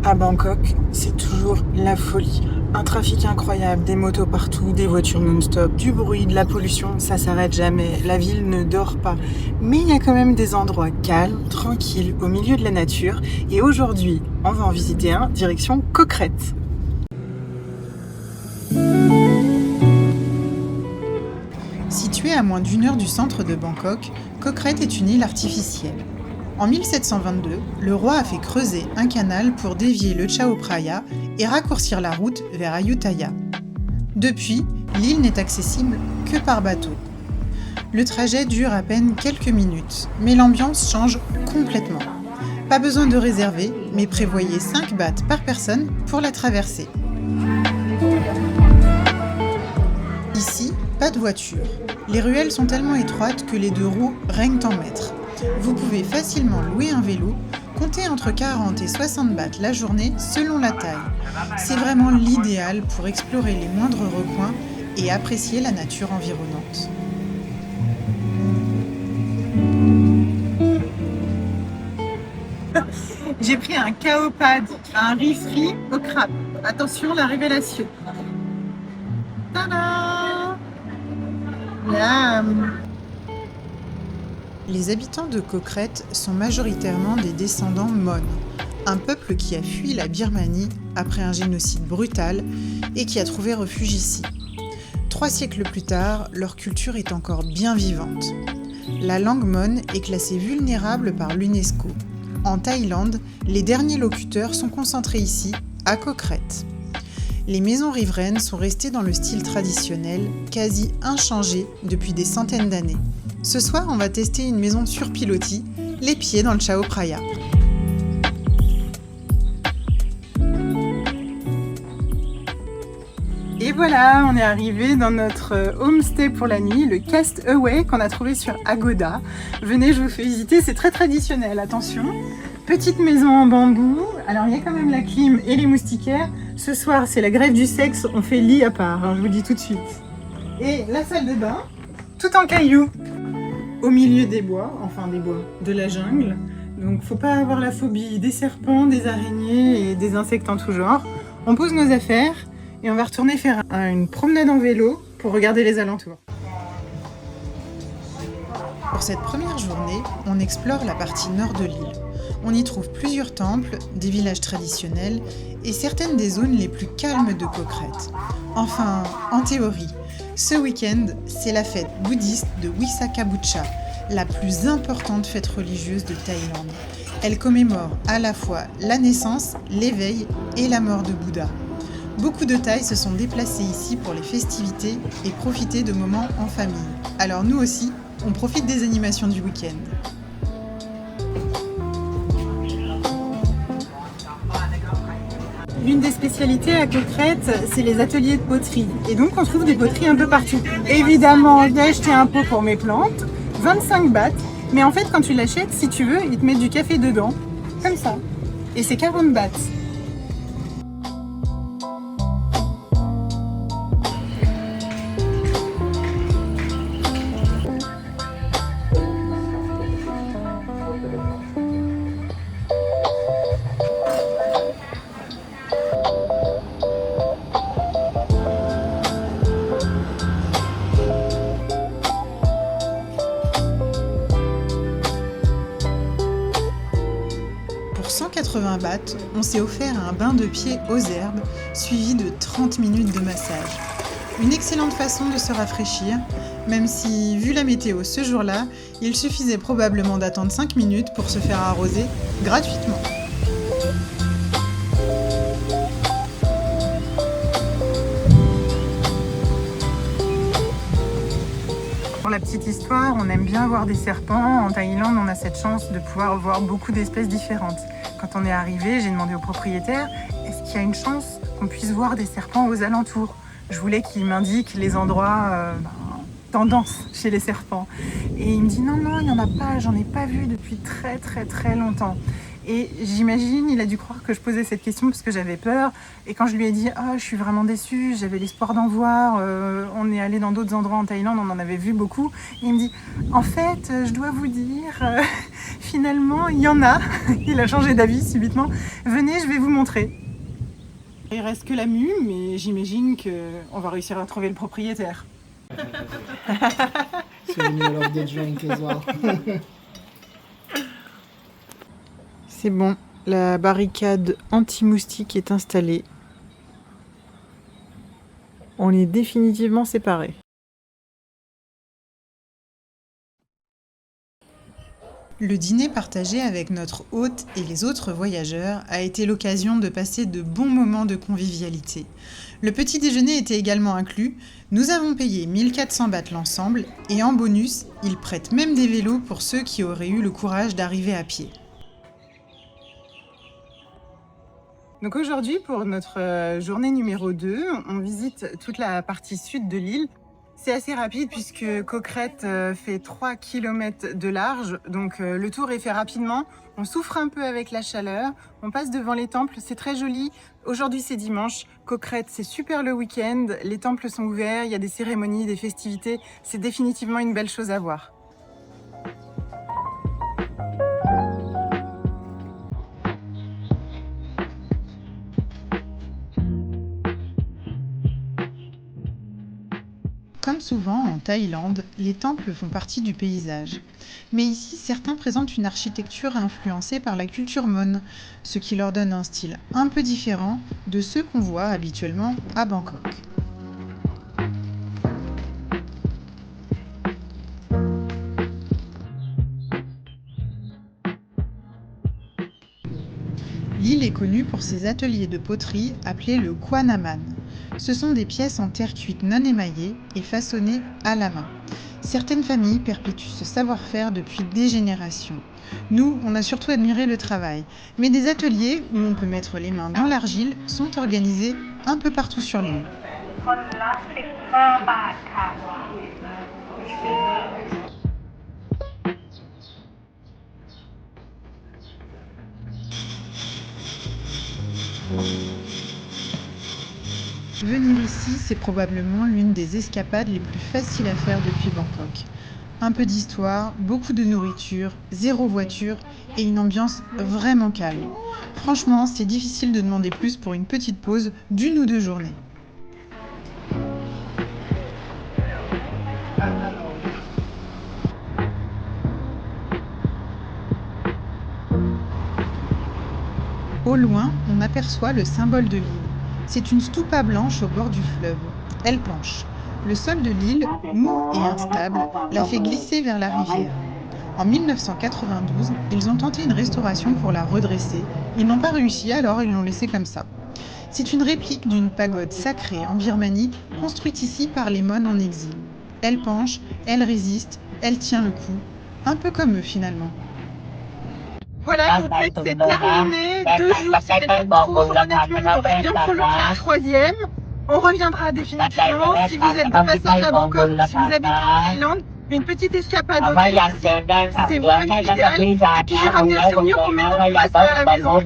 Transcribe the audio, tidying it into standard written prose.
À Bangkok, c'est toujours la folie. Un trafic incroyable, des motos partout, des voitures non-stop, du bruit, de la pollution, ça s'arrête jamais. La ville ne dort pas. Mais il y a quand même des endroits calmes, tranquilles, au milieu de la nature. Et aujourd'hui, on va en visiter un, direction Koh Kret. Située à moins d'1 heure du centre de Bangkok, Koh Kret est une île artificielle. En 1722, le roi a fait creuser un canal pour dévier le Chao Phraya et raccourcir la route vers Ayutthaya. Depuis, l'île n'est accessible que par bateau. Le trajet dure à peine quelques minutes, mais l'ambiance change complètement. Pas besoin de réserver, mais prévoyez 5 bahts par personne pour la traversée. Ici, pas de voiture. Les ruelles sont tellement étroites que les 2 roues règnent en maître. Vous pouvez facilement louer un vélo, compter entre 40 et 60 bahts la journée selon la taille. C'est vraiment l'idéal pour explorer les moindres recoins et apprécier la nature environnante. J'ai pris un Khao Pad, un riz frit au crabe. Attention, la révélation. Tada! Miam! Les habitants de Koh Kret sont majoritairement des descendants Mon, un peuple qui a fui la Birmanie après un génocide brutal et qui a trouvé refuge ici. 3 siècles plus tard, leur culture est encore bien vivante. La langue Mon est classée vulnérable par l'UNESCO. En Thaïlande, les derniers locuteurs sont concentrés ici, à Koh Kret. Les maisons riveraines sont restées dans le style traditionnel, quasi inchangé depuis des centaines d'années. Ce soir, on va tester une maison sur pilotis, les pieds dans le Chao Phraya. Et voilà, on est arrivé dans notre homestay pour la nuit, le Castaway qu'on a trouvé sur Agoda. Venez, je vous fais visiter, c'est très traditionnel, attention. Petite maison en bambou, alors il y a quand même la clim et les moustiquaires. Ce soir, c'est la grève du sexe, on fait lit à part, hein, je vous le dis tout de suite. Et la salle de bain, tout en cailloux. Au milieu des bois, de la jungle. Donc faut pas avoir la phobie des serpents, des araignées et des insectes en tout genre. On pose nos affaires et on va retourner faire une promenade en vélo pour regarder les alentours. Pour cette première journée, on explore la partie nord de l'île. On y trouve plusieurs temples, des villages traditionnels et certaines des zones les plus calmes de Koh Kret. Enfin, en théorie, ce week-end, c'est la fête bouddhiste de Visakha-Bucha, la plus importante fête religieuse de Thaïlande. Elle commémore à la fois la naissance, l'éveil et la mort de Bouddha. Beaucoup de Thaïs se sont déplacés ici pour les festivités et profiter de moments en famille. Alors nous aussi, on profite des animations du week-end. L'une des spécialités à Koh Kret, c'est les ateliers de poterie. Et donc, on trouve des poteries un peu partout. Évidemment, j'ai acheté un pot pour mes plantes, 25 bahts. Mais en fait, quand tu l'achètes, si tu veux, ils te mettent du café dedans, comme ça. Et c'est 40 bahts. Pour 180 bahts, on s'est offert un bain de pied aux herbes, suivi de 30 minutes de massage. Une excellente façon de se rafraîchir, même si, vu la météo ce jour-là, il suffisait probablement d'attendre 5 minutes pour se faire arroser gratuitement. Pour la petite histoire, on aime bien voir des serpents. En Thaïlande, on a cette chance de pouvoir voir beaucoup d'espèces différentes. Quand on est arrivé, j'ai demandé au propriétaire, est-ce qu'il y a une chance qu'on puisse voir des serpents aux alentours? Je voulais qu'il m'indique les endroits tendance chez les serpents. Et il me dit non, il n'y en a pas, j'en ai pas vu depuis très longtemps. Et j'imagine, il a dû croire que je posais cette question parce que j'avais peur. Et quand je lui ai dit « Ah, je suis vraiment déçue, j'avais l'espoir d'en voir, on est allé dans d'autres endroits en Thaïlande, on en avait vu beaucoup. » Et il me dit « En fait, je dois vous dire, finalement, il y en a. » Il a changé d'avis subitement. « Venez, je vais vous montrer. » Il reste que la mue, mais j'imagine qu'on va réussir à trouver le propriétaire. So we need a lot of drink as well. C'est bon, la barricade anti-moustique est installée. On est définitivement séparés. Le dîner partagé avec notre hôte et les autres voyageurs a été l'occasion de passer de bons moments de convivialité. Le petit déjeuner était également inclus. Nous avons payé 1400 bahts l'ensemble et en bonus, ils prêtent même des vélos pour ceux qui auraient eu le courage d'arriver à pied. Donc aujourd'hui, pour notre journée numéro 2, on visite toute la partie sud de l'île. C'est assez rapide puisque Koh Kret fait 3 km de large, donc le tour est fait rapidement. On souffre un peu avec la chaleur, on passe devant les temples, c'est très joli. Aujourd'hui c'est dimanche, Koh Kret c'est super le week-end, les temples sont ouverts, il y a des cérémonies, des festivités, c'est définitivement une belle chose à voir. Comme souvent en Thaïlande, les temples font partie du paysage. Mais ici, certains présentent une architecture influencée par la culture Mon, ce qui leur donne un style un peu différent de ceux qu'on voit habituellement à Bangkok. L'île est connue pour ses ateliers de poterie appelés le Kwanaman. Ce sont des pièces en terre cuite non émaillées et façonnées à la main. Certaines familles perpétuent ce savoir-faire depuis des générations. Nous, on a surtout admiré le travail, mais des ateliers où on peut mettre les mains dans l'argile sont organisés un peu partout sur l'île. Venir ici, c'est probablement l'une des escapades les plus faciles à faire depuis Bangkok. Un peu d'histoire, beaucoup de nourriture, zéro voiture et une ambiance vraiment calme. Franchement, c'est difficile de demander plus pour une petite pause d'1 ou 2 journées. Au loin, on aperçoit le symbole de l'île. C'est une stupa blanche au bord du fleuve. Elle penche. Le sol de l'île, mou et instable, la fait glisser vers la rivière. En 1992, ils ont tenté une restauration pour la redresser. Ils n'ont pas réussi, alors ils l'ont laissée comme ça. C'est une réplique d'une pagode sacrée en Birmanie, construite ici par les Mon en exil. Elle penche, elle résiste, elle tient le coup. Un peu comme eux finalement. Voilà, donc c'est terminé. 2 jours, c'était trop. Honnêtement, on aurait bien prolongé un 3e. On reviendra définitivement. Si vous êtes de passage à Bangkok, si vous habitez en Thaïlande, une petite escapade au c'est vraiment idéal. Et puis j'ai ramené un souvenir pour mes enfants à la maison.